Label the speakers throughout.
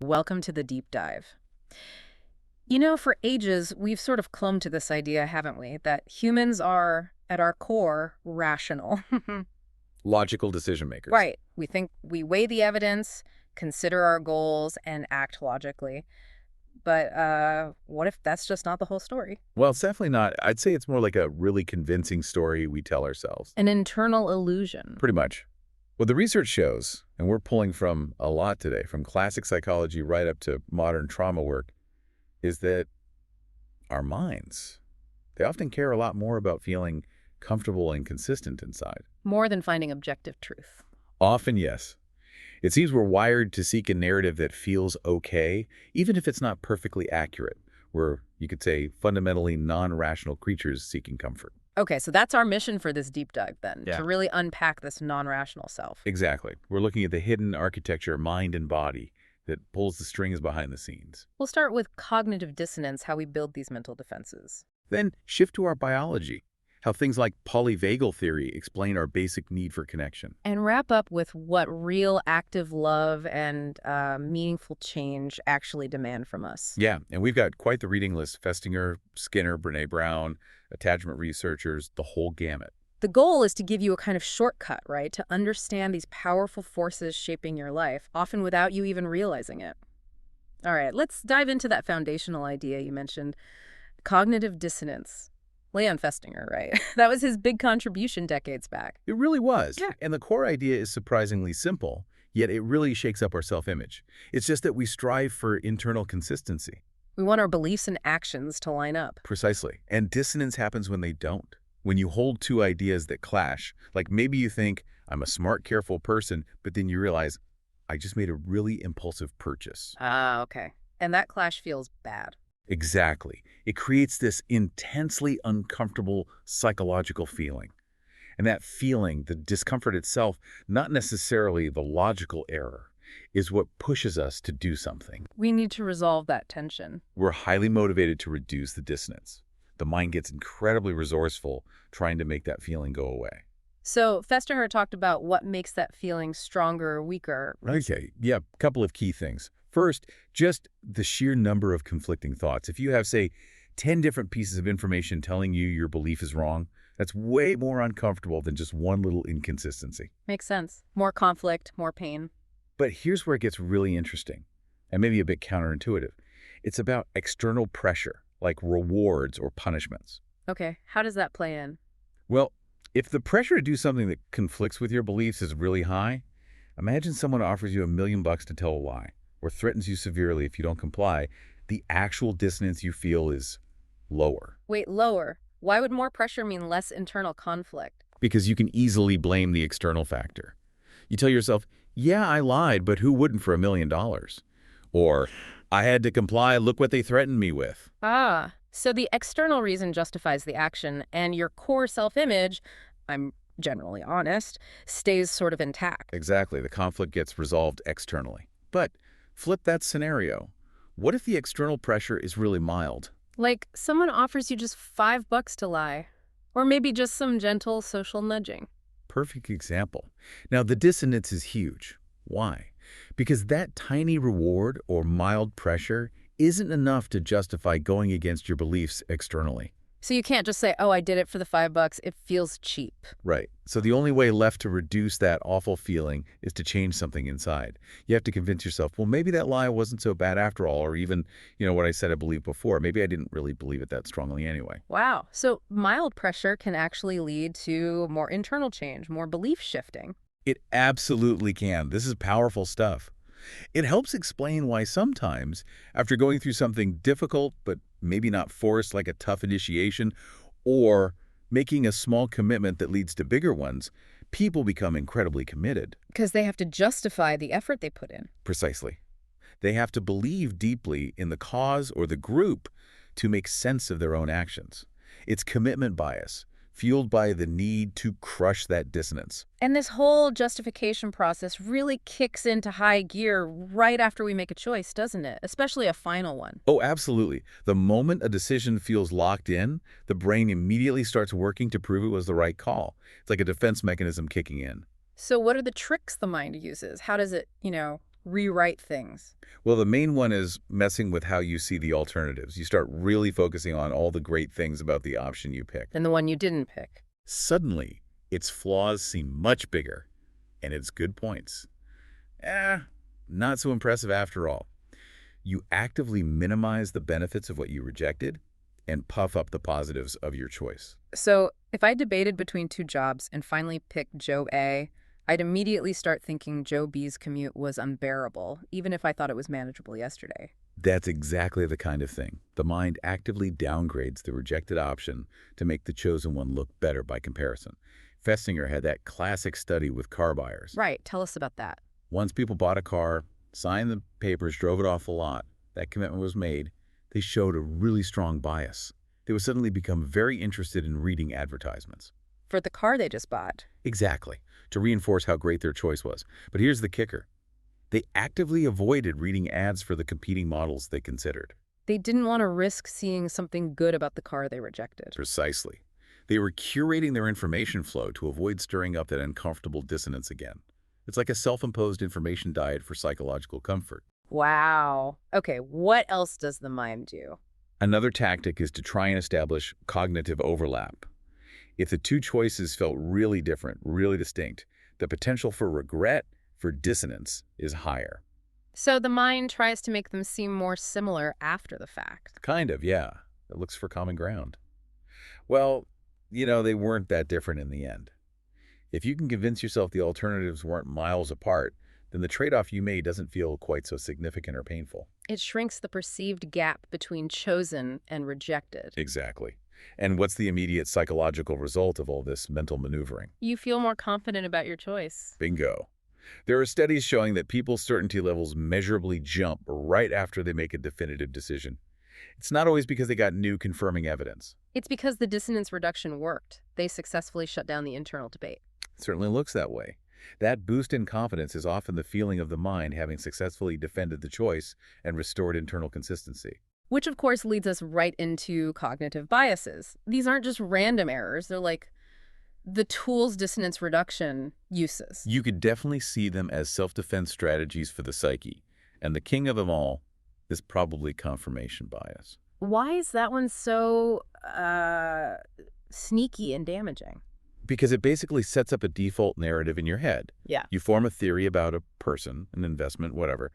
Speaker 1: Welcome to the deep dive. For ages, we've sort of clung to this idea, haven't we, that humans are, at our core, rational.
Speaker 2: Logical decision makers.
Speaker 1: Right. We think we weigh the evidence, consider our goals, and act logically. But what if that's just not the whole story?
Speaker 2: Well, it's definitely not. I'd say it's more like a really convincing story we tell ourselves.
Speaker 1: An internal illusion.
Speaker 2: Pretty much. What the research shows, and we're pulling from a lot today, from classic psychology right up to modern trauma work, is that our minds, they often care a lot more about feeling comfortable and consistent inside.
Speaker 1: More than finding objective truth.
Speaker 2: Often, yes. It seems we're wired to seek a narrative that feels okay, even if it's not perfectly accurate. We're, you could say, fundamentally non-rational creatures seeking comfort.
Speaker 1: Okay, so that's our mission for this deep dive then,
Speaker 2: Yeah.
Speaker 1: to really unpack this non-rational self.
Speaker 2: Exactly. We're looking at the hidden architecture, mind and body, that pulls the strings behind the scenes.
Speaker 1: We'll start with cognitive dissonance, how we build these mental defenses.
Speaker 2: Then shift to our biology, how things like polyvagal theory explain our basic need for connection.
Speaker 1: And wrap up with what real active love and meaningful change actually demand from us.
Speaker 2: Yeah, and we've got quite the reading list: Festinger, Skinner, Brene Brown, attachment researchers, the whole gamut.
Speaker 1: The goal is to give you a kind of shortcut, right, to understand these powerful forces shaping your life, often without you even realizing it. All right, let's dive into that foundational idea you mentioned, cognitive dissonance. Leon Festinger, right? That was his big contribution decades back.
Speaker 2: It really was.
Speaker 1: Yeah.
Speaker 2: And the core idea is surprisingly simple, yet it really shakes up our self-image. It's just that we strive for internal consistency.
Speaker 1: We want our beliefs and actions to line up.
Speaker 2: Precisely. And dissonance happens when they don't. When you hold two ideas that clash, like maybe you think, I'm a smart, careful person, but then you realize, I just made a really impulsive purchase.
Speaker 1: Ah, okay. And that clash feels bad.
Speaker 2: Exactly. It creates this intensely uncomfortable psychological feeling. And that feeling, the discomfort itself, not necessarily the logical error, is what pushes us to do something.
Speaker 1: We need to resolve that tension.
Speaker 2: We're highly motivated to reduce the dissonance. The mind gets incredibly resourceful trying to make that feeling go away.
Speaker 1: So Festinger talked about what makes that feeling stronger or weaker.
Speaker 2: Okay, yeah, a couple of key things. First, just the sheer number of conflicting thoughts. If you have, say, 10 different pieces of information telling you your belief is wrong, that's way more uncomfortable than just one little inconsistency.
Speaker 1: Makes sense. More conflict, more pain.
Speaker 2: But here's where it gets really interesting, and maybe a bit counterintuitive. It's about external pressure, like rewards or punishments.
Speaker 1: Okay, how does that play in?
Speaker 2: Well, if the pressure to do something that conflicts with your beliefs is really high, imagine someone offers you $1 million to tell a lie, or threatens you severely if you don't comply. The actual dissonance you feel is lower.
Speaker 1: Wait, lower. Why would more pressure mean less internal conflict?
Speaker 2: Because you can easily blame the external factor. You tell yourself, yeah, I lied, but who wouldn't for $1 million? Or, I had to comply, look what they threatened me with.
Speaker 1: Ah, so the external reason justifies the action, and your core self-image, I'm generally honest, stays sort of intact.
Speaker 2: Exactly, the conflict gets resolved externally. But flip that scenario. What if the external pressure is really mild?
Speaker 1: Like someone offers you just $5 to lie, or maybe just some gentle social nudging.
Speaker 2: Perfect example. Now, the dissonance is huge. Why? Because that tiny reward or mild pressure isn't enough to justify going against your beliefs externally.
Speaker 1: So you can't just say, oh, I did it for the $5. It feels cheap.
Speaker 2: Right. So the only way left to reduce that awful feeling is to change something inside. You have to convince yourself, well, maybe that lie wasn't so bad after all, or even, what I said I believed before. Maybe I didn't really believe it that strongly anyway.
Speaker 1: Wow. So mild pressure can actually lead to more internal change, more belief shifting.
Speaker 2: It absolutely can. This is powerful stuff. It helps explain why sometimes, after going through something difficult but maybe not forced, like a tough initiation, or making a small commitment that leads to bigger ones, people become incredibly committed.
Speaker 1: Because they have to justify the effort they put in.
Speaker 2: Precisely. They have to believe deeply in the cause or the group to make sense of their own actions. It's commitment bias, fueled by the need to crush that dissonance.
Speaker 1: And this whole justification process really kicks into high gear right after we make a choice, doesn't it? Especially a final one.
Speaker 2: Oh, absolutely. The moment a decision feels locked in, the brain immediately starts working to prove it was the right call. It's like a defense mechanism kicking in.
Speaker 1: So what are the tricks the mind uses? How does it, rewrite things.
Speaker 2: Well, the main one is messing with how you see the alternatives. You start really focusing on all the great things about the option you picked.
Speaker 1: And the one you didn't pick.
Speaker 2: Suddenly, its flaws seem much bigger, and its good points, not so impressive after all. You actively minimize the benefits of what you rejected and puff up the positives of your choice.
Speaker 1: So if I debated between two jobs and finally picked Job A, I'd immediately start thinking Joe B's commute was unbearable, even if I thought it was manageable yesterday.
Speaker 2: That's exactly the kind of thing. The mind actively downgrades the rejected option to make the chosen one look better by comparison. Festinger had that classic study with car buyers.
Speaker 1: Right, tell us about that.
Speaker 2: Once people bought a car, signed the papers, drove it off the lot, that commitment was made, they showed a really strong bias. They would suddenly become very interested in reading advertisements.
Speaker 1: For the car they just bought.
Speaker 2: Exactly, to reinforce how great their choice was. But here's the kicker. They actively avoided reading ads for the competing models they considered.
Speaker 1: They didn't want to risk seeing something good about the car they rejected.
Speaker 2: Precisely. They were curating their information flow to avoid stirring up that uncomfortable dissonance again. It's like a self-imposed information diet for psychological comfort.
Speaker 1: Wow. Okay, what else does the mind do?
Speaker 2: Another tactic is to try and establish cognitive overlap. If the two choices felt really different, really distinct, the potential for regret, for dissonance, is higher.
Speaker 1: So the mind tries to make them seem more similar after the fact.
Speaker 2: Kind of, yeah. It looks for common ground. Well, they weren't that different in the end. If you can convince yourself the alternatives weren't miles apart, then the trade-off you made doesn't feel quite so significant or painful.
Speaker 1: It shrinks the perceived gap between chosen and rejected.
Speaker 2: Exactly. And what's the immediate psychological result of all this mental maneuvering?
Speaker 1: You feel more confident about your choice.
Speaker 2: Bingo. There are studies showing that people's certainty levels measurably jump right after they make a definitive decision. It's not always because they got new confirming evidence.
Speaker 1: It's because the dissonance reduction worked. They successfully shut down the internal debate.
Speaker 2: It certainly looks that way. That boost in confidence is often the feeling of the mind having successfully defended the choice and restored internal consistency.
Speaker 1: Which, of course, leads us right into cognitive biases. These aren't just random errors. They're like the tool's dissonance reduction uses.
Speaker 2: You could definitely see them as self-defense strategies for the psyche. And the king of them all is probably confirmation bias.
Speaker 1: Why is that one so sneaky and damaging?
Speaker 2: Because it basically sets up a default narrative in your head.
Speaker 1: Yeah.
Speaker 2: You form a theory about a person, an investment, whatever.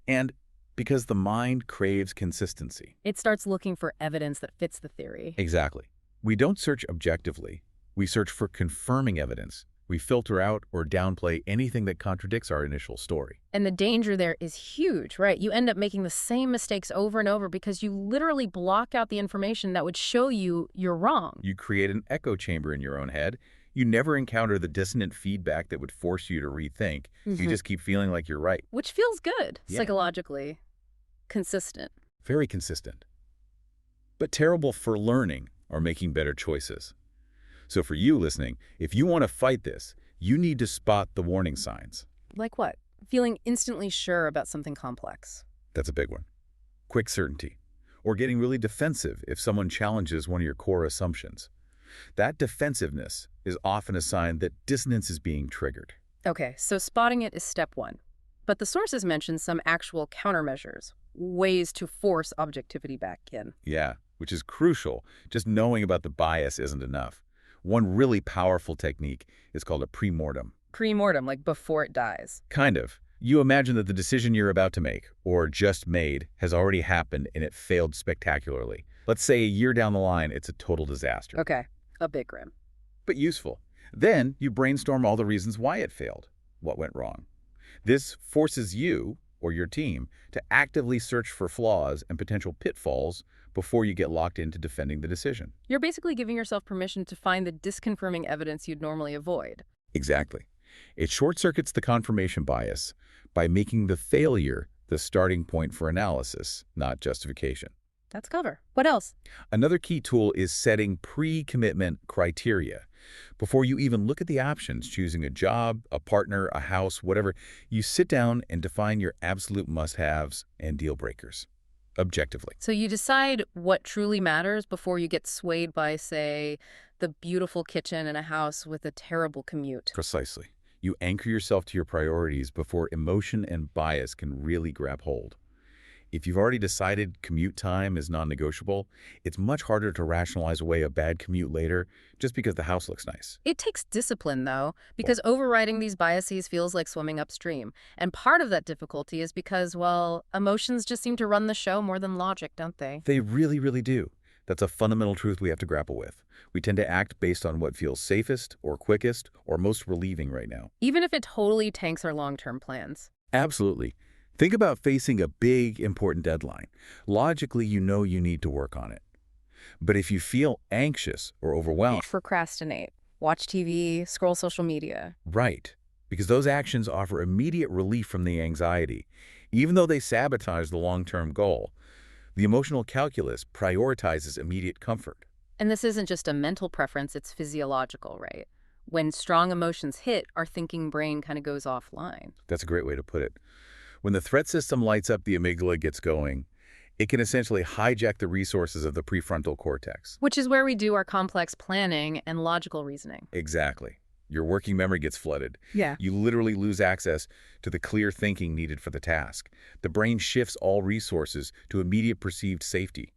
Speaker 2: And because the mind craves consistency.
Speaker 1: It starts looking for evidence that fits the theory.
Speaker 2: Exactly. We don't search objectively. We search for confirming evidence. We filter out or downplay anything that contradicts our initial story.
Speaker 1: And the danger there is huge, right? You end up making the same mistakes over and over because you literally block out the information that would show you you're wrong.
Speaker 2: You create an echo chamber in your own head. You never encounter the dissonant feedback that would force you to rethink. You just keep feeling like you're right.
Speaker 1: Which feels good,
Speaker 2: Yeah.
Speaker 1: Psychologically. Consistent.
Speaker 2: Very consistent. But terrible for learning or making better choices. So for you listening, if you want to fight this, you need to spot the warning signs.
Speaker 1: Like what? Feeling instantly sure about something complex.
Speaker 2: That's a big one. Quick certainty. Or getting really defensive if someone challenges one of your core assumptions. That defensiveness is often a sign that dissonance is being triggered.
Speaker 1: Okay, so spotting it is step one. But the sources mention some actual countermeasures, ways to force objectivity back in.
Speaker 2: Yeah, which is crucial. Just knowing about the bias isn't enough. One really powerful technique is called a premortem.
Speaker 1: Premortem, like before it dies.
Speaker 2: Kind of. You imagine that the decision you're about to make, or just made, has already happened and it failed spectacularly. Let's say a year down the line, it's a total disaster.
Speaker 1: Okay, a bit grim.
Speaker 2: But useful. Then you brainstorm all the reasons why it failed, what went wrong. This forces you, or your team, to actively search for flaws and potential pitfalls before you get locked into defending the decision.
Speaker 1: You're basically giving yourself permission to find the disconfirming evidence you'd normally avoid.
Speaker 2: Exactly. It short-circuits the confirmation bias by making the failure the starting point for analysis, not justification.
Speaker 1: That's cover. What else?
Speaker 2: Another key tool is setting pre-commitment criteria. Before you even look at the options, choosing a job, a partner, a house, whatever, you sit down and define your absolute must-haves and deal breakers, objectively.
Speaker 1: So you decide what truly matters before you get swayed by, say, the beautiful kitchen in a house with a terrible commute.
Speaker 2: Precisely. You anchor yourself to your priorities before emotion and bias can really grab hold. If you've already decided commute time is non-negotiable, it's much harder to rationalize away a bad commute later just because the house looks nice.
Speaker 1: It takes discipline, though, because overriding these biases feels like swimming upstream. And part of that difficulty is because, well, emotions just seem to run the show more than logic, don't they?
Speaker 2: They really, really do. That's a fundamental truth we have to grapple with. We tend to act based on what feels safest or quickest or most relieving right now.
Speaker 1: Even if it totally tanks our long-term plans.
Speaker 2: Absolutely. Think about facing a big, important deadline. Logically, you know you need to work on it. But if you feel anxious or overwhelmed,
Speaker 1: Procrastinate, watch TV, scroll social media.
Speaker 2: right, because those actions offer immediate relief from the anxiety, even though they sabotage the long-term goal. The emotional calculus prioritizes immediate comfort.
Speaker 1: And this isn't just a mental preference, it's physiological, right? When strong emotions hit, our thinking brain kind of goes offline.
Speaker 2: That's a great way to put it. When the threat system lights up, the amygdala gets going. It can essentially hijack the resources of the prefrontal cortex.
Speaker 1: Which is where we do our complex planning and logical reasoning.
Speaker 2: Exactly. Your working memory gets flooded.
Speaker 1: Yeah.
Speaker 2: You literally lose access to the clear thinking needed for the task. The brain shifts all resources to immediate perceived safety.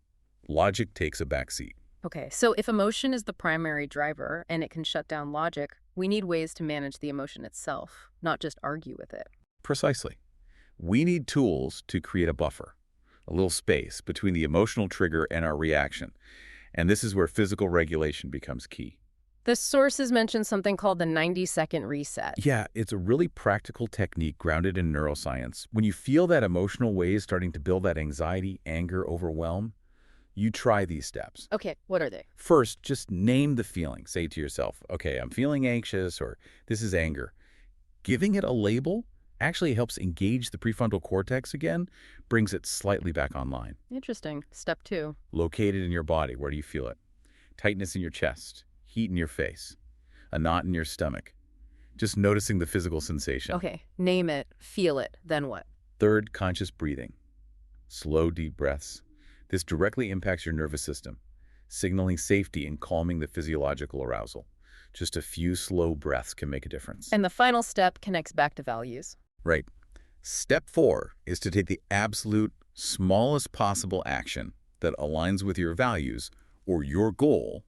Speaker 2: Logic takes a backseat.
Speaker 1: Okay, so if emotion is the primary driver and it can shut down logic, we need ways to manage the emotion itself, not just argue with it.
Speaker 2: Precisely. We need tools to create a buffer, a little space between the emotional trigger and our reaction. And this is where physical regulation becomes key.
Speaker 1: The sources mention something called the 90-second reset.
Speaker 2: Yeah, it's a really practical technique grounded in neuroscience. When you feel that emotional wave starting to build that anxiety, anger, overwhelm, you try these steps.
Speaker 1: Okay, what are they?
Speaker 2: First, just name the feeling. Say to yourself, okay, I'm feeling anxious, or this is anger. Giving it a label actually helps engage the prefrontal cortex again, brings it slightly back online.
Speaker 1: Interesting. Step 2.
Speaker 2: Locate it in your body. Where do you feel it? Tightness in your chest, heat in your face, a knot in your stomach. Just noticing the physical sensation.
Speaker 1: Okay, name it, feel it, then what?
Speaker 2: Third, conscious breathing. Slow, deep breaths. This directly impacts your nervous system, signaling safety and calming the physiological arousal. Just a few slow breaths can make a difference.
Speaker 1: And the final step connects back to values.
Speaker 2: Right. Step 4 is to take the absolute smallest possible action that aligns with your values or your goal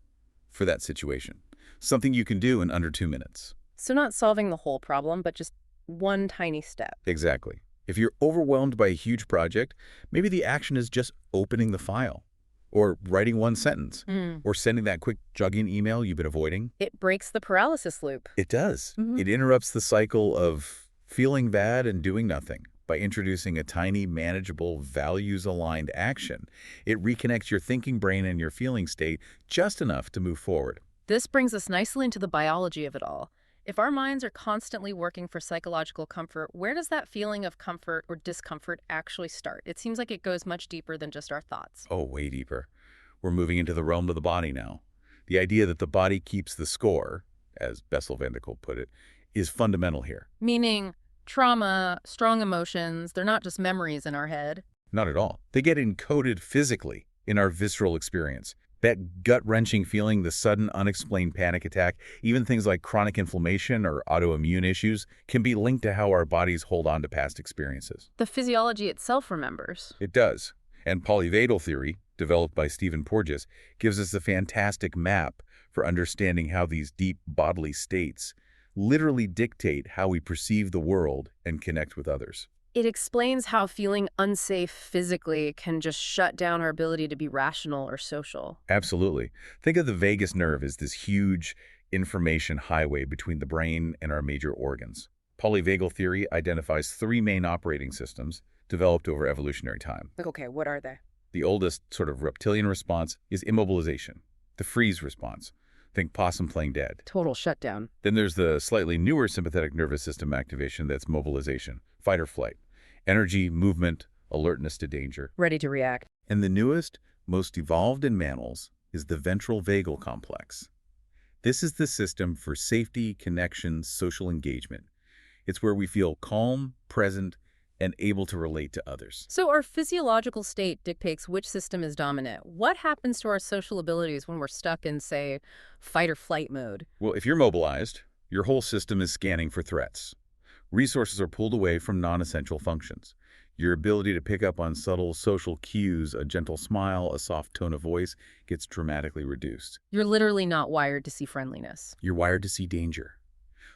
Speaker 2: for that situation. Something you can do in under 2 minutes.
Speaker 1: So not solving the whole problem, but just one tiny step.
Speaker 2: Exactly. If you're overwhelmed by a huge project, maybe the action is just opening the file, or writing one sentence, or sending that quick jogging email you've been avoiding.
Speaker 1: It breaks the paralysis loop.
Speaker 2: It does. It interrupts the cycle of feeling bad and doing nothing. By introducing a tiny, manageable, values-aligned action, it reconnects your thinking brain and your feeling state just enough to move forward.
Speaker 1: This brings us nicely into the biology of it all. If our minds are constantly working for psychological comfort, where does that feeling of comfort or discomfort actually start? It seems like it goes much deeper than just our thoughts.
Speaker 2: Oh, way deeper. We're moving into the realm of the body now. The idea that the body keeps the score, as Bessel van der Kolk put it, is fundamental here.
Speaker 1: Meaning trauma, strong emotions, they're not just memories in our head.
Speaker 2: Not at all. They get encoded physically in our visceral experience. That gut-wrenching feeling, the sudden unexplained panic attack, even things like chronic inflammation or autoimmune issues can be linked to how our bodies hold on to past experiences.
Speaker 1: The physiology itself remembers.
Speaker 2: It does. And polyvagal theory, developed by Stephen Porges, gives us a fantastic map for understanding how these deep bodily states literally dictate how we perceive the world and connect with others.
Speaker 1: It explains how feeling unsafe physically can just shut down our ability to be rational or social.
Speaker 2: Absolutely. Think of the vagus nerve as this huge information highway between the brain and our major organs. Polyvagal theory identifies 3 main operating systems developed over evolutionary time.
Speaker 1: Okay, what are they?
Speaker 2: The oldest sort of reptilian response is immobilization, the freeze response. Think possum playing dead.
Speaker 1: Total shutdown.
Speaker 2: Then there's the slightly newer sympathetic nervous system activation that's mobilization, fight or flight, energy, movement, alertness to danger.
Speaker 1: Ready to react.
Speaker 2: And the newest, most evolved in mammals is the ventral vagal complex. This is the system for safety, connection, social engagement. It's where we feel calm, present, and able to relate to others.
Speaker 1: So our physiological state dictates which system is dominant. What happens to our social abilities when we're stuck in, say, fight or flight mode?
Speaker 2: Well, if you're mobilized, Your whole system is scanning for threats. Resources are pulled away from non-essential functions. Your ability to pick up on subtle social cues, a gentle smile, a soft tone of voice, gets dramatically reduced.
Speaker 1: You're literally not wired to see friendliness.
Speaker 2: You're wired to see danger.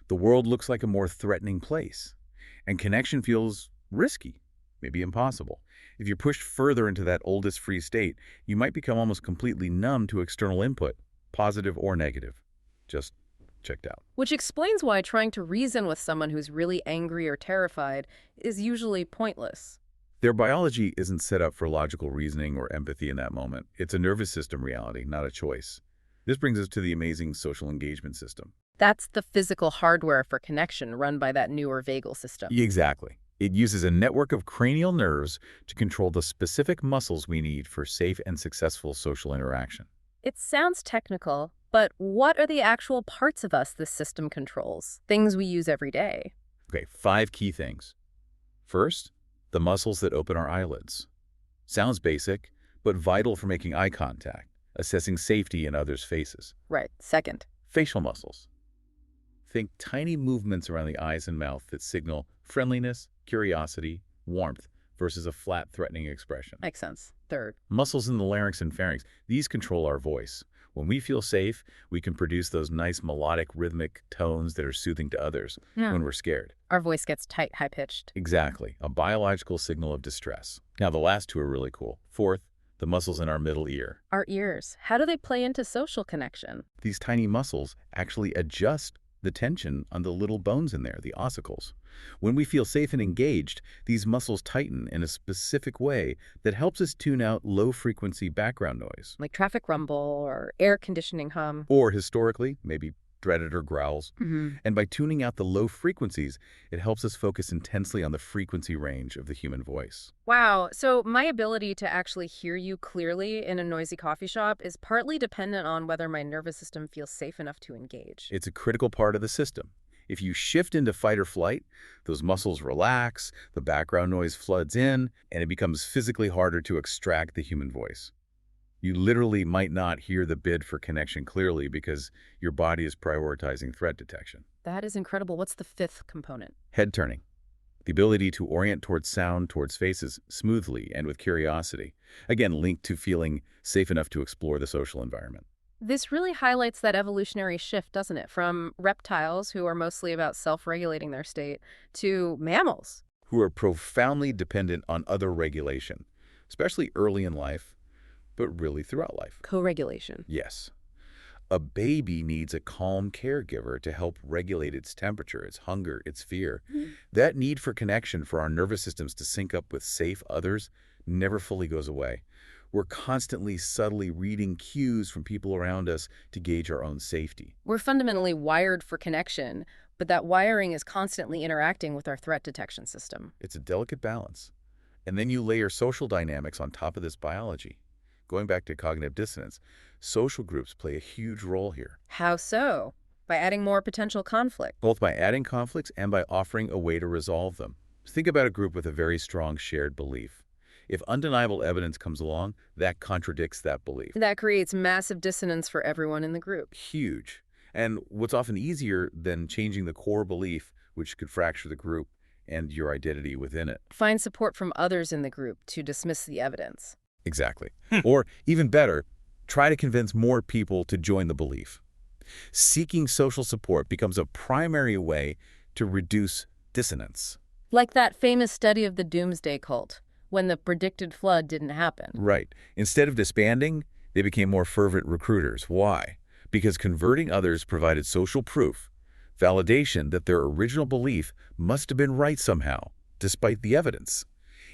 Speaker 2: The world looks like a more threatening place, and connection feels risky, maybe impossible. If you're pushed further into that oldest free state, you might become almost completely numb to external input, positive or negative. Just checked out.
Speaker 1: Which explains why trying to reason with someone who's really angry or terrified is usually pointless.
Speaker 2: Their biology isn't set up for logical reasoning or empathy in that moment. It's a nervous system reality, not a choice. This brings us to the amazing social engagement system.
Speaker 1: That's the physical hardware for connection run by that newer vagal system.
Speaker 2: Exactly. It uses a network of cranial nerves to control the specific muscles we need for safe and successful social interaction.
Speaker 1: It sounds technical, but what are the actual parts of us this system controls? Things we use every day.
Speaker 2: Okay, 5 key things. First, the muscles that open our eyelids. Sounds basic, but vital for making eye contact, assessing safety in others' faces.
Speaker 1: Right. Second.
Speaker 2: Facial muscles. Think tiny movements around the eyes and mouth that signal friendliness, curiosity, warmth, versus a flat, threatening expression.
Speaker 1: Makes sense. Third.
Speaker 2: Muscles in the larynx and pharynx. These control our voice. When we feel safe, we can produce those nice melodic, rhythmic tones that are soothing to others. When we're scared.
Speaker 1: Our voice gets tight, high-pitched.
Speaker 2: Exactly. A biological signal of distress. Now, the last 2 are really cool. Fourth, the muscles in our middle ear.
Speaker 1: Our ears. How do they play into social connection?
Speaker 2: These tiny muscles actually adjust the tension on the little bones in there, the ossicles. When we feel safe and engaged, these muscles tighten in a specific way that helps us tune out low-frequency background noise.
Speaker 1: Like traffic rumble or air conditioning hum.
Speaker 2: Or historically, maybe predator growls.
Speaker 1: Mm-hmm.
Speaker 2: And by tuning out the low frequencies, it helps us focus intensely on the frequency range of the human voice.
Speaker 1: Wow. So my ability to actually hear you clearly in a noisy coffee shop is partly dependent on whether my nervous system feels safe enough to engage.
Speaker 2: It's a critical part of the system. If you shift into fight or flight, those muscles relax, the background noise floods in, and it becomes physically harder to extract the human voice. You literally might not hear the bid for connection clearly because your body is prioritizing threat detection.
Speaker 1: That is incredible. What's the 5th component?
Speaker 2: Head turning. The ability to orient towards sound, towards faces, smoothly and with curiosity. Again, linked to feeling safe enough to explore the social environment.
Speaker 1: This really highlights that evolutionary shift, doesn't it? From reptiles, who are mostly about self-regulating their state, to mammals.
Speaker 2: Who are profoundly dependent on other regulation, especially early in life, but really throughout life.
Speaker 1: Co-regulation.
Speaker 2: Yes. A baby needs a calm caregiver to help regulate its temperature, its hunger, its fear. That need for connection for our nervous systems to sync up with safe others never fully goes away. We're constantly subtly reading cues from people around us to gauge our own safety.
Speaker 1: We're fundamentally wired for connection, but that wiring is constantly interacting with our threat detection system.
Speaker 2: It's a delicate balance. And then you layer social dynamics on top of this biology. Going back to cognitive dissonance, social groups play a huge role here.
Speaker 1: How so? By adding more potential conflict.
Speaker 2: Both by adding conflicts and by offering a way to resolve them. Think about a group with a very strong shared belief. If undeniable evidence comes along, that contradicts that belief.
Speaker 1: That creates massive dissonance for everyone in the group.
Speaker 2: Huge. And what's often easier than changing the core belief, which could fracture the group and your identity within it.
Speaker 1: Find support from others in the group to dismiss the evidence.
Speaker 2: Exactly. Or even better, try to convince more people to join the belief. Seeking social support becomes a primary way to reduce dissonance.
Speaker 1: Like that famous study of the doomsday cult, when the predicted flood didn't happen.
Speaker 2: Right. Instead of disbanding, they became more fervent recruiters. Why? Because converting others provided social proof, validation that their original belief must have been right somehow, despite the evidence.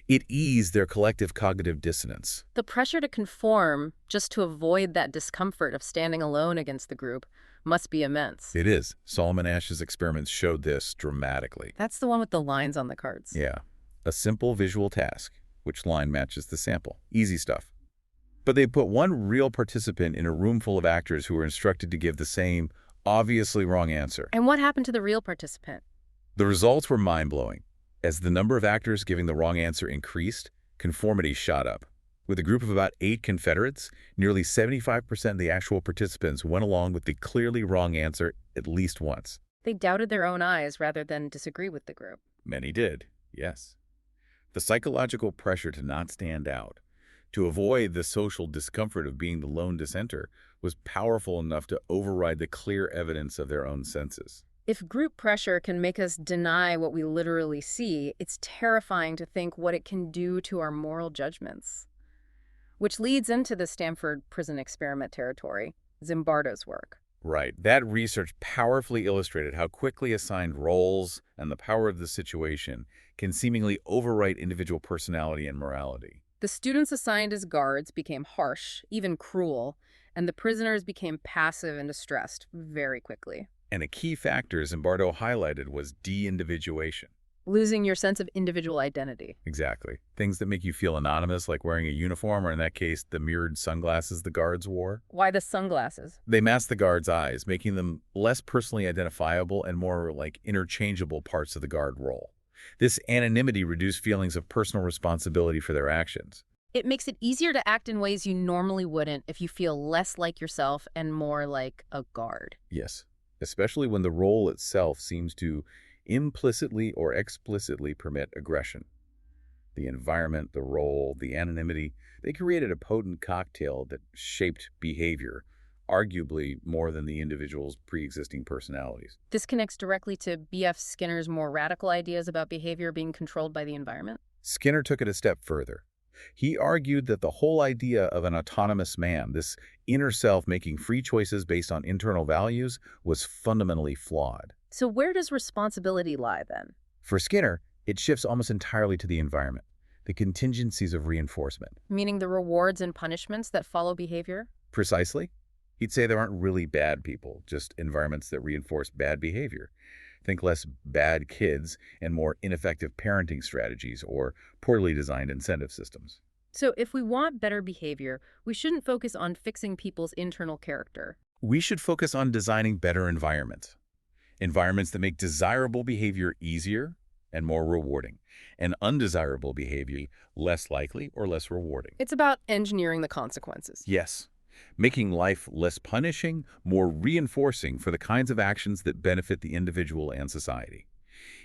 Speaker 2: It eased their collective cognitive dissonance.
Speaker 1: The pressure to conform, just to avoid that discomfort of standing alone against the group, must be immense.
Speaker 2: It is. Solomon Ash's experiments showed this dramatically.
Speaker 1: That's the one with the lines on the cards.
Speaker 2: Yeah. A simple visual task. Which line matches the sample? Easy stuff. But they put one real participant in a room full of actors who were instructed to give the same, obviously wrong answer.
Speaker 1: And what happened to the real participant?
Speaker 2: The results were mind-blowing. As the number of actors giving the wrong answer increased, conformity shot up. With a group of about 8 Confederates, nearly 75% of the actual participants went along with the clearly wrong answer at least once.
Speaker 1: They doubted their own eyes rather than disagree with the group.
Speaker 2: Many did, yes. The psychological pressure to not stand out, to avoid the social discomfort of being the lone dissenter, was powerful enough to override the clear evidence of their own senses.
Speaker 1: If group pressure can make us deny what we literally see, it's terrifying to think what it can do to our moral judgments. Which leads into the Stanford prison experiment territory, Zimbardo's work.
Speaker 2: Right. That research powerfully illustrated how quickly assigned roles and the power of the situation can seemingly overwrite individual personality and morality.
Speaker 1: The students assigned as guards became harsh, even cruel, and the prisoners became passive and distressed very quickly.
Speaker 2: And a key factor Zimbardo highlighted was de-individuation.
Speaker 1: Losing your sense of individual identity.
Speaker 2: Exactly. Things that make you feel anonymous, like wearing a uniform, or in that case, the mirrored sunglasses the guards wore.
Speaker 1: Why the sunglasses?
Speaker 2: They mask the guards' eyes, making them less personally identifiable and more like interchangeable parts of the guard role. This anonymity reduced feelings of personal responsibility for their actions.
Speaker 1: It makes it easier to act in ways you normally wouldn't if you feel less like yourself and more like a guard.
Speaker 2: Yes, especially when the role itself seems to implicitly or explicitly permit aggression. The environment, the role, the anonymity, they created a potent cocktail that shaped behavior, arguably more than the individual's pre-existing personalities.
Speaker 1: This connects directly to B.F. Skinner's more radical ideas about behavior being controlled by the environment.
Speaker 2: Skinner took it a step further. He argued that the whole idea of an autonomous man, this inner self making free choices based on internal values, was fundamentally flawed.
Speaker 1: So where does responsibility lie then?
Speaker 2: For Skinner, it shifts almost entirely to the environment, the contingencies of reinforcement.
Speaker 1: Meaning the rewards and punishments that follow behavior?
Speaker 2: Precisely. He'd say there aren't really bad people, just environments that reinforce bad behavior. Think less bad kids and more ineffective parenting strategies or poorly designed incentive systems.
Speaker 1: So if we want better behavior, we shouldn't focus on fixing people's internal character.
Speaker 2: We should focus on designing better environments. Environments that make desirable behavior easier and more rewarding, and undesirable behavior less likely or less rewarding.
Speaker 1: It's about engineering the consequences.
Speaker 2: Yes, making life less punishing, more reinforcing for the kinds of actions that benefit the individual and society.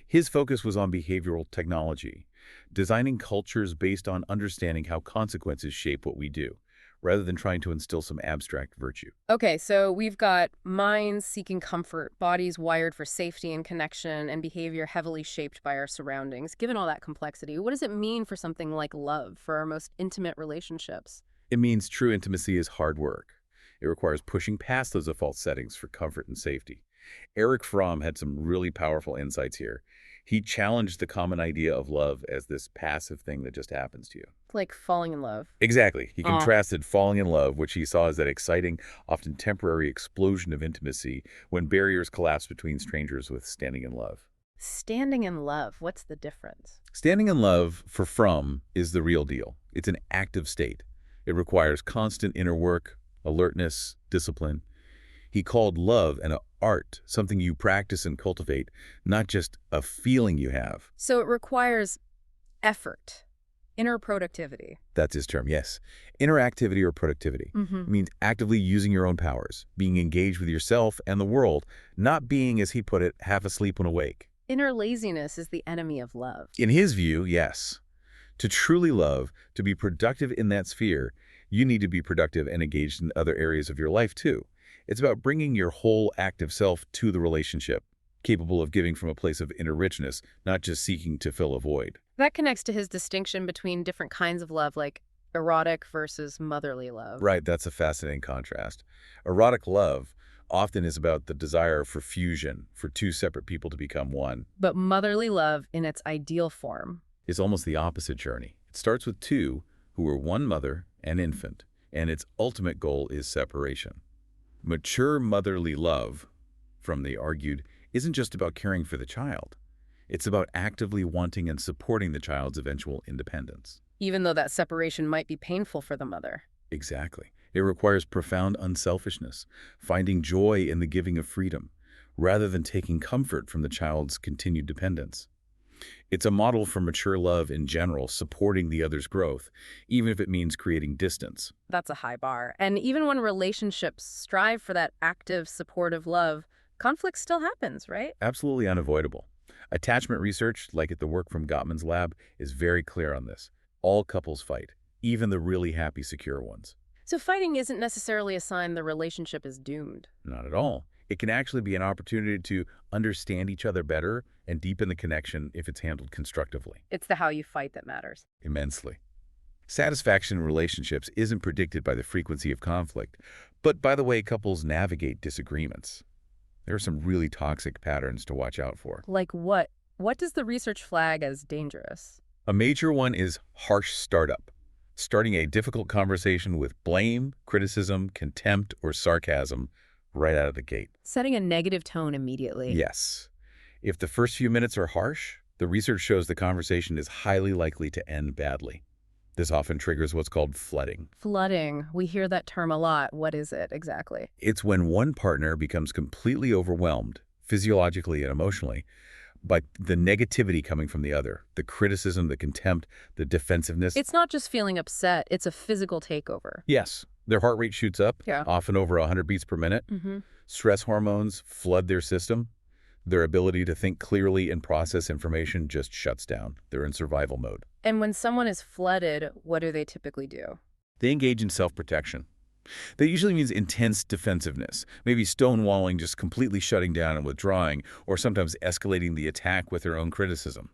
Speaker 2: His focus was on behavioral technology, designing cultures based on understanding how consequences shape what we do, rather than trying to instill some abstract virtue.
Speaker 1: Okay, so we've got minds seeking comfort, bodies wired for safety and connection, and behavior heavily shaped by our surroundings. Given all that complexity, what does it mean for something like love, for our most intimate relationships?
Speaker 2: It means true intimacy is hard work. It requires pushing past those default settings for comfort and safety. Eric Fromm had some really powerful insights here. He challenged the common idea of love as this passive thing that just happens to you.
Speaker 1: Like falling in love.
Speaker 2: Exactly. He contrasted falling in love, which he saw as that exciting, often temporary explosion of intimacy when barriers collapse between strangers, with standing in love.
Speaker 1: Standing in love, what's the difference?
Speaker 2: Standing in love, for Fromm, is the real deal. It's an active state. It requires constant inner work, alertness, discipline. He called love an art, something you practice and cultivate, not just a feeling you have.
Speaker 1: So it requires effort, inner productivity.
Speaker 2: That's his term, yes. Interactivity or productivity. It means actively using your own powers, being engaged with yourself and the world, not being, as he put it, half asleep when awake.
Speaker 1: Inner laziness is the enemy of love.
Speaker 2: In his view, yes. To truly love, to be productive in that sphere, you need to be productive and engaged in other areas of your life too. It's about bringing your whole active self to the relationship, capable of giving from a place of inner richness, not just seeking to fill a void.
Speaker 1: That connects to his distinction between different kinds of love, like erotic versus motherly love.
Speaker 2: Right, that's a fascinating contrast. Erotic love often is about the desire for fusion, for two separate people to become one.
Speaker 1: But motherly love, in its ideal form,
Speaker 2: Is almost the opposite journey. It starts with two who are one mother and infant, and its ultimate goal is separation. Mature motherly love, Fromm argued, isn't just about caring for the child. It's about actively wanting and supporting the child's eventual independence.
Speaker 1: even though that separation might be painful for the mother.
Speaker 2: Exactly. It requires profound unselfishness, finding joy in the giving of freedom, rather than taking comfort from the child's continued dependence. It's a model for mature love in general, supporting the other's growth, even if it means creating distance.
Speaker 1: That's a high bar. And even when relationships strive for that active, supportive love, conflict still happens, right?
Speaker 2: Absolutely unavoidable. Attachment research, like at the work from Gottman's lab, is very clear on this. All couples fight, even the really happy, secure ones.
Speaker 1: So fighting isn't necessarily a sign the relationship is doomed.
Speaker 2: Not at all. It can actually be an opportunity to understand each other better and deepen the connection if it's handled constructively.
Speaker 1: It's the how you fight that matters.
Speaker 2: Immensely. Satisfaction in relationships isn't predicted by the frequency of conflict, but by the way couples navigate disagreements. There are some really toxic patterns to watch out for.
Speaker 1: Like what? What does the research flag as dangerous?
Speaker 2: A major one is harsh startup. Starting a difficult conversation with blame, criticism, contempt, or sarcasm right out of the gate.
Speaker 1: Setting a negative tone immediately.
Speaker 2: Yes. If the first few minutes are harsh, the research shows the conversation is highly likely to end badly. This often triggers what's called flooding.
Speaker 1: Flooding. We hear that term a lot. What is it exactly?
Speaker 2: It's when one partner becomes completely overwhelmed, physiologically and emotionally, by the negativity coming from the other, the criticism, the contempt, the defensiveness.
Speaker 1: It's not just feeling upset. It's a physical takeover.
Speaker 2: Yes, their heart rate shoots up,
Speaker 1: Yeah.
Speaker 2: often over 100 beats per minute. Stress hormones flood their system. Their ability to think clearly and process information just shuts down. They're in survival mode.
Speaker 1: And when someone is flooded, what do they typically do?
Speaker 2: They engage in self-protection. That usually means intense defensiveness, maybe stonewalling, just completely shutting down and withdrawing, or sometimes escalating the attack with their own criticism.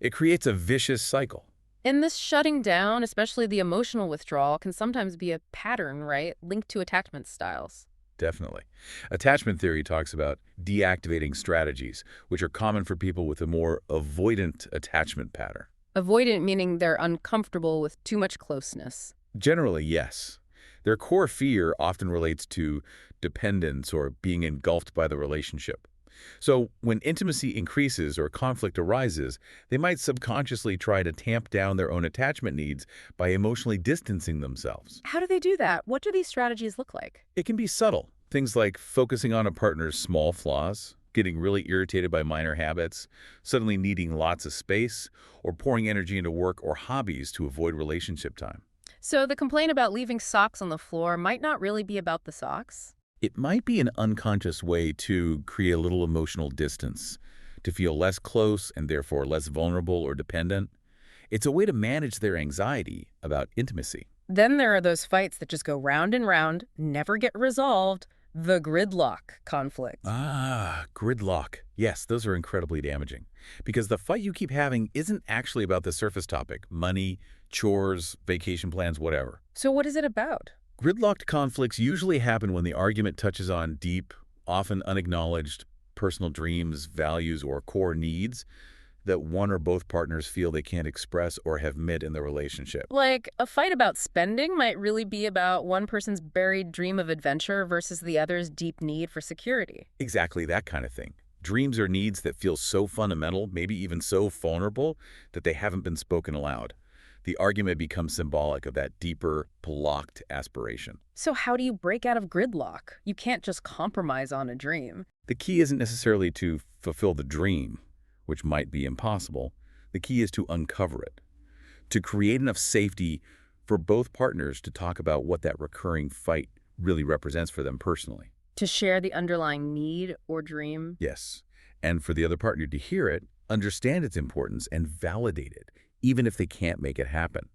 Speaker 2: It creates a vicious cycle.
Speaker 1: And this shutting down, especially the emotional withdrawal, can sometimes be a pattern, right? Linked to attachment styles.
Speaker 2: Definitely. Attachment theory talks about deactivating strategies, which are common for people with a more avoidant attachment pattern.
Speaker 1: Avoidant meaning they're uncomfortable with too much closeness.
Speaker 2: Generally, yes. Their core fear often relates to dependence or being engulfed by the relationship. So when intimacy increases or conflict arises, they might subconsciously try to tamp down their own attachment needs by emotionally distancing themselves.
Speaker 1: How do they do that? What do these strategies look like?
Speaker 2: It can be subtle. Things like focusing on a partner's small flaws, getting really irritated by minor habits, suddenly needing lots of space, or pouring energy into work or hobbies to avoid relationship time.
Speaker 1: So the complaint about leaving socks on the floor might not really be about the socks.
Speaker 2: It might be an unconscious way to create a little emotional distance, to feel less close and therefore less vulnerable or dependent. It's a way to manage their anxiety about intimacy.
Speaker 1: Then there are those fights that just go round and round, never get resolved. The gridlock conflict.
Speaker 2: Gridlock. Yes, those are incredibly damaging. Because the fight you keep having isn't actually about the surface topic, money, chores, vacation plans, whatever.
Speaker 1: So what is it about?
Speaker 2: Gridlocked conflicts usually happen when the argument touches on deep, often unacknowledged personal dreams, values, or core needs that one or both partners feel they can't express or have met in the relationship.
Speaker 1: Like, a fight about spending might really be about one person's buried dream of adventure versus the other's deep need for security.
Speaker 2: Exactly that kind of thing. Dreams or needs that feel so fundamental, maybe even so vulnerable, that they haven't been spoken aloud. The argument becomes symbolic of that deeper, blocked aspiration.
Speaker 1: So how do you break out of gridlock? You can't just compromise on a dream.
Speaker 2: The key isn't necessarily to fulfill the dream, which might be impossible. The key is to uncover it, to create enough safety for both partners to talk about what that recurring fight really represents for them personally.
Speaker 1: To share the underlying need or dream.
Speaker 2: Yes, and for the other partner to hear it, understand its importance, and validate it, even if they can't make it happen.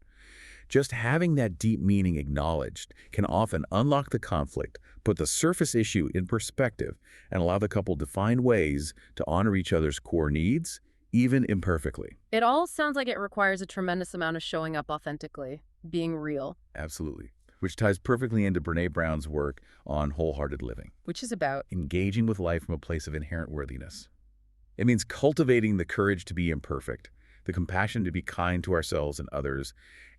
Speaker 2: Just having that deep meaning acknowledged can often unlock the conflict, put the surface issue in perspective, and allow the couple to find ways to honor each other's core needs, even imperfectly.
Speaker 1: It all sounds like it requires a tremendous amount of showing up authentically, being real.
Speaker 2: Absolutely. Which ties perfectly into Brené Brown's work on wholehearted living.
Speaker 1: Which is about
Speaker 2: Engaging with life from a place of inherent worthiness. It means cultivating the courage to be imperfect, the compassion to be kind to ourselves and others,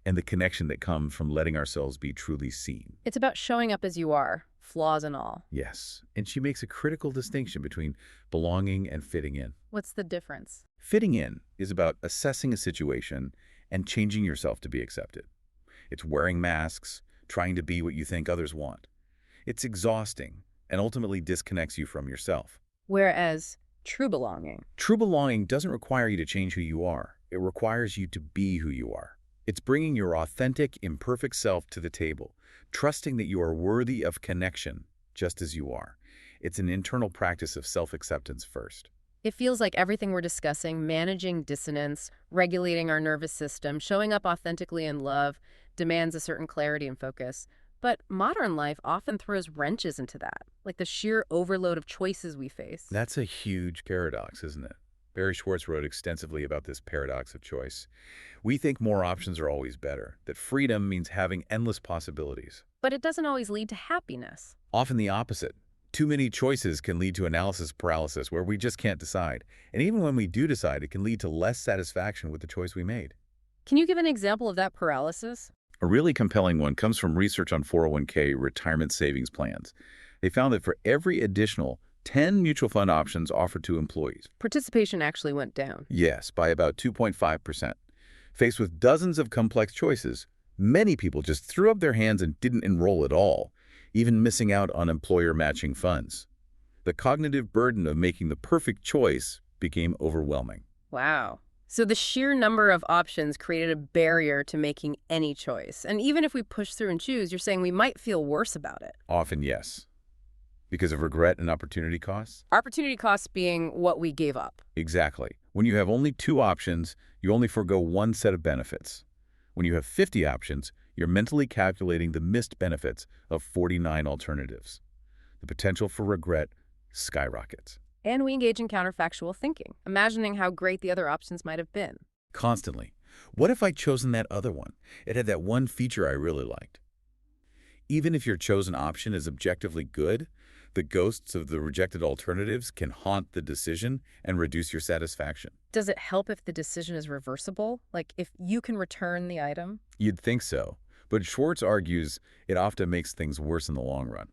Speaker 2: and the connection that comes from letting ourselves be truly seen.
Speaker 1: It's about showing up as you are, flaws and all.
Speaker 2: Yes, and she makes a critical distinction between belonging and fitting in.
Speaker 1: What's the difference?
Speaker 2: Fitting in is about assessing a situation and changing yourself to be accepted. It's wearing masks, trying to be what you think others want. It's exhausting and ultimately disconnects you from yourself.
Speaker 1: Whereas true belonging.
Speaker 2: True belonging doesn't require you to change who you are. It requires you to be who you are. It's bringing your authentic, imperfect self to the table, trusting that you are worthy of connection just as you are. It's an internal practice of self-acceptance first.
Speaker 1: It feels like everything we're discussing, managing dissonance, regulating our nervous system, showing up authentically in love, demands a certain clarity and focus. But modern life often throws wrenches into that, like the sheer overload of choices we face.
Speaker 2: That's a huge paradox, isn't it? Barry Schwartz wrote extensively about this paradox of choice. We think more options are always better, that freedom means having endless possibilities.
Speaker 1: But it doesn't always lead to happiness.
Speaker 2: Often the opposite. Too many choices can lead to analysis paralysis where we just can't decide. And even when we do decide, it can lead to less satisfaction with the choice we made.
Speaker 1: Can you give an example of that paralysis?
Speaker 2: A really compelling one comes from research on 401k retirement savings plans. They found that for every additional 10 mutual fund options offered to employees,
Speaker 1: Participation actually went down.
Speaker 2: yes, by about 2.5%. Faced with dozens of complex choices, many people just threw up their hands and didn't enroll at all, even missing out on employer matching funds. The cognitive burden of making the perfect choice became overwhelming.
Speaker 1: Wow. So the sheer number of options created a barrier to making any choice. And even if we push through and choose, you're saying we might feel worse about it.
Speaker 2: Often, yes. Because of regret and opportunity costs?
Speaker 1: Opportunity costs being what we gave up.
Speaker 2: Exactly. When you have only 2 options, you only forego one set of benefits. When you have 50 options, you're mentally calculating the missed benefits of 49 alternatives. The potential for regret skyrockets.
Speaker 1: And we engage in counterfactual thinking, imagining how great the other options might have been.
Speaker 2: Constantly. What if I'd chosen that other one? It had that one feature I really liked. Even if your chosen option is objectively good, the ghosts of the rejected alternatives can haunt the decision and reduce your satisfaction.
Speaker 1: Does it help if the decision is reversible? Like if you can return the item?
Speaker 2: You'd think so, but Schwartz argues it often makes things worse in the long run.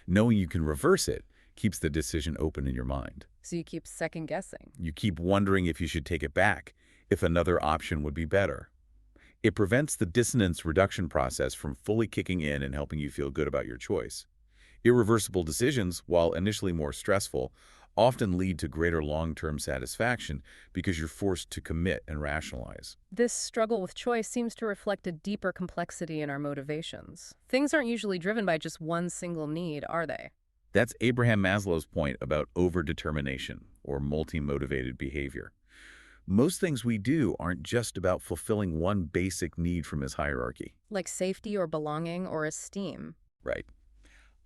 Speaker 2: Knowing you can reverse it keeps the decision open in your mind.
Speaker 1: So you keep second guessing.
Speaker 2: You keep wondering if you should take it back, if another option would be better. It prevents the dissonance reduction process from fully kicking in and helping you feel good about your choice. Irreversible decisions, while initially more stressful, often lead to greater long-term satisfaction because you're forced to commit and rationalize.
Speaker 1: This struggle with choice seems to reflect a deeper complexity in our motivations. Things aren't usually driven by just one single need, are they?
Speaker 2: That's Abraham Maslow's point about overdetermination, or multi-motivated behavior. Most things we do aren't just about fulfilling one basic need from his hierarchy.
Speaker 1: Like safety or belonging or esteem.
Speaker 2: Right.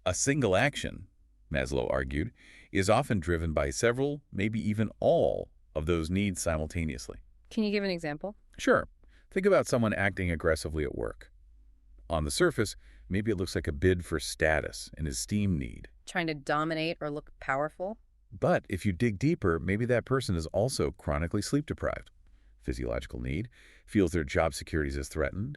Speaker 2: A single action, Maslow argued, is often driven by several, maybe even all, of those needs simultaneously.
Speaker 1: Can you give an example?
Speaker 2: Sure. Think about someone acting aggressively at work. On the surface, maybe it looks like a bid for status, an esteem need.
Speaker 1: Trying to dominate or look powerful?
Speaker 2: But if you dig deeper, maybe that person is also chronically sleep-deprived. Physiological need feels their job security is threatened.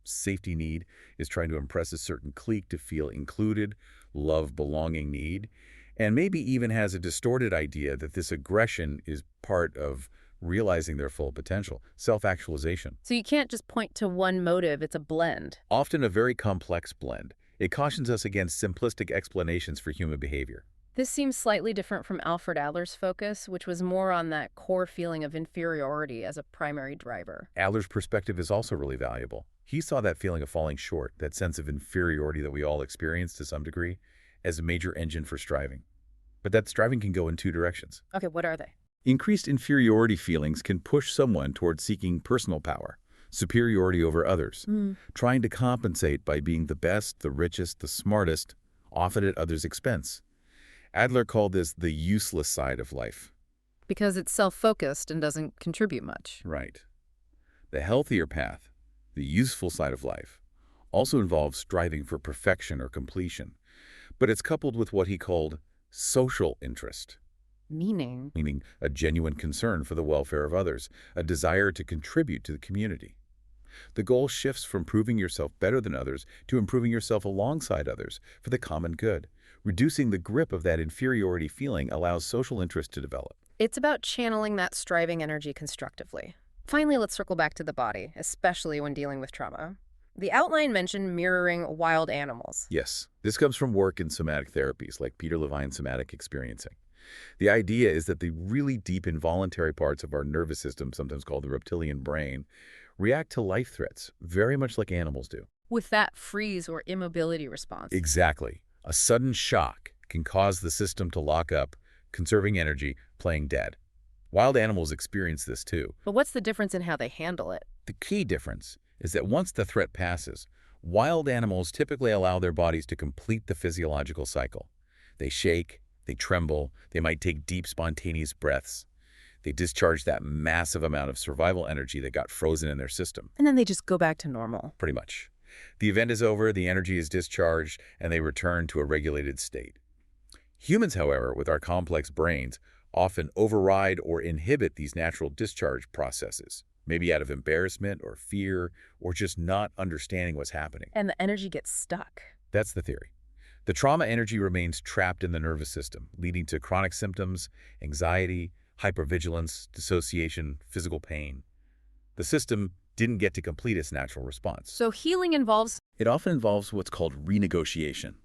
Speaker 2: Safety need is trying to impress a certain clique to feel included. Love belonging need. And maybe even has a distorted idea that this aggression is part of realizing their full potential, self-actualization.
Speaker 1: So you can't just point to one motive, it's a blend.
Speaker 2: Often a very complex blend. It cautions us against simplistic explanations for human behavior.
Speaker 1: This seems slightly different from Alfred Adler's focus, which was more on that core feeling of inferiority as a primary driver.
Speaker 2: Adler's perspective is also really valuable. He saw that feeling of falling short, that sense of inferiority that we all experience to some degree, as a major engine for striving. But that striving can go in 2 directions.
Speaker 1: Okay, what are they?
Speaker 2: Increased inferiority feelings can push someone towards seeking personal power, superiority over others, trying to compensate by being the best, the richest, the smartest, often at others' expense. Adler called this the useless side of life.
Speaker 1: Because it's self-focused and doesn't contribute much.
Speaker 2: Right. The healthier path, the useful side of life, also involves striving for perfection or completion, but it's coupled with what he called social interest. Meaning a genuine concern for the welfare of others, a desire to contribute to the community. The goal shifts from proving yourself better than others to improving yourself alongside others for the common good. Reducing the grip of that inferiority feeling allows social interest to develop.
Speaker 1: It's about channeling that striving energy constructively. Finally, let's circle back to the body, especially when dealing with trauma. The outline mentioned mirroring wild animals.
Speaker 2: Yes, this comes from work in somatic therapies like Peter Levine's somatic experiencing. The idea is that the really deep involuntary parts of our nervous system, sometimes called the reptilian brain, react to life threats very much like animals do.
Speaker 1: With that freeze or immobility response.
Speaker 2: Exactly. A sudden shock can cause the system to lock up, conserving energy, playing dead. Wild animals experience this too.
Speaker 1: But what's the difference in how they handle it?
Speaker 2: The key difference is that once the threat passes, wild animals typically allow their bodies to complete the physiological cycle. They shake, they tremble, they might take deep spontaneous breaths. They discharge that massive amount of survival energy that got frozen in their system.
Speaker 1: And then they just go back to normal.
Speaker 2: Pretty much. The event is over, the energy is discharged, and they return to a regulated state. Humans, however, with our complex brains, often override or inhibit these natural discharge processes, maybe out of embarrassment or fear or just not understanding what's happening.
Speaker 1: And the energy gets stuck.
Speaker 2: That's the theory. The trauma energy remains trapped in the nervous system, leading to chronic symptoms, anxiety, hypervigilance, dissociation, physical pain. The system didn't get to complete its natural response.
Speaker 1: So healing involves...
Speaker 2: It often involves what's called renegotiation.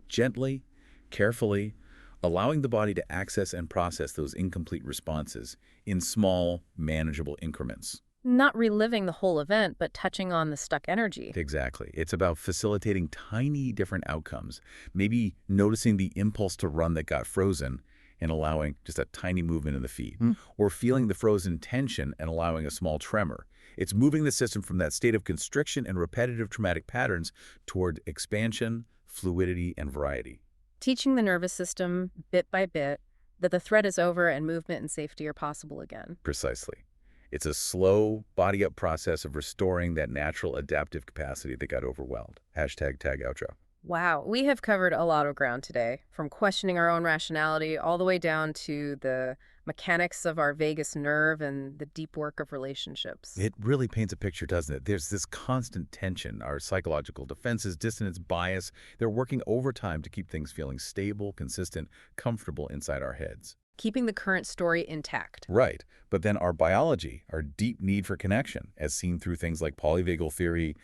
Speaker 2: Gently, carefully, allowing the body to access and process those incomplete responses in small, manageable increments.
Speaker 1: Not reliving the whole event, but touching on the stuck energy.
Speaker 2: Exactly. It's about facilitating tiny different outcomes, maybe noticing the impulse to run that got frozen and allowing just a tiny movement in the feet, or feeling the frozen tension and allowing a small tremor. It's moving the system from that state of constriction and repetitive traumatic patterns toward expansion, fluidity, and variety.
Speaker 1: Teaching the nervous system, bit by bit, that the threat is over and movement and safety are possible again.
Speaker 2: Precisely. It's a slow, body-up process of restoring that natural adaptive capacity that got overwhelmed. Hashtag tag outro.
Speaker 1: Wow, we have covered a lot of ground today, from questioning our own rationality all the way down to the mechanics of our vagus nerve and the deep work of relationships.
Speaker 2: It really paints a picture, doesn't it? There's this constant tension. Our psychological defenses, dissonance, bias, they're working overtime to keep things feeling stable, consistent, comfortable inside our heads.
Speaker 1: Keeping the current story intact.
Speaker 2: Right. But then our biology, our deep need for connection, as seen through things like polyvagal theory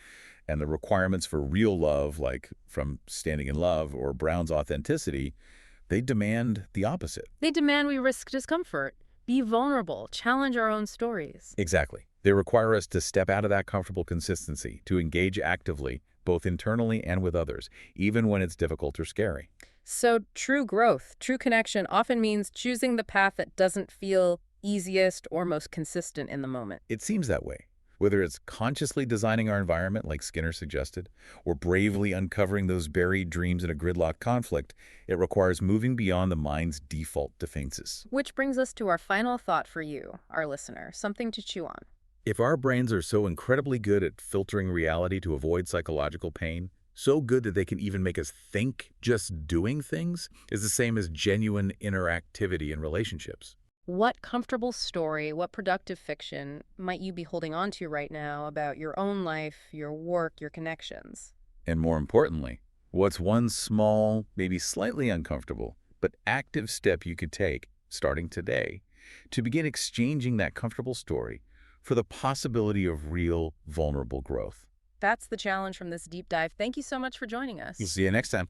Speaker 2: and the requirements for real love, like from Standing in Love or Brown's authenticity, they demand the opposite.
Speaker 1: They demand we risk discomfort, be vulnerable, challenge our own stories.
Speaker 2: Exactly. They require us to step out of that comfortable consistency, to engage actively, both internally and with others, even when it's difficult or scary.
Speaker 1: So true growth, true connection often means choosing the path that doesn't feel easiest or most consistent in the moment.
Speaker 2: It seems that way. Whether it's consciously designing our environment, like Skinner suggested, or bravely uncovering those buried dreams in a gridlock conflict, it requires moving beyond the mind's default defenses.
Speaker 1: Which brings us to our final thought for you, our listener, something to chew on.
Speaker 2: If our brains are so incredibly good at filtering reality to avoid psychological pain, so good that they can even make us think just doing things is the same as genuine interactivity in relationships.
Speaker 1: What comfortable story, what productive fiction might you be holding on to right now about your own life, your work, your connections?
Speaker 2: And more importantly, what's one small, maybe slightly uncomfortable, but active step you could take, starting today, to begin exchanging that comfortable story for the possibility of real, vulnerable growth?
Speaker 1: That's the challenge from this deep dive. Thank you so much for joining us.
Speaker 2: We'll see you next time.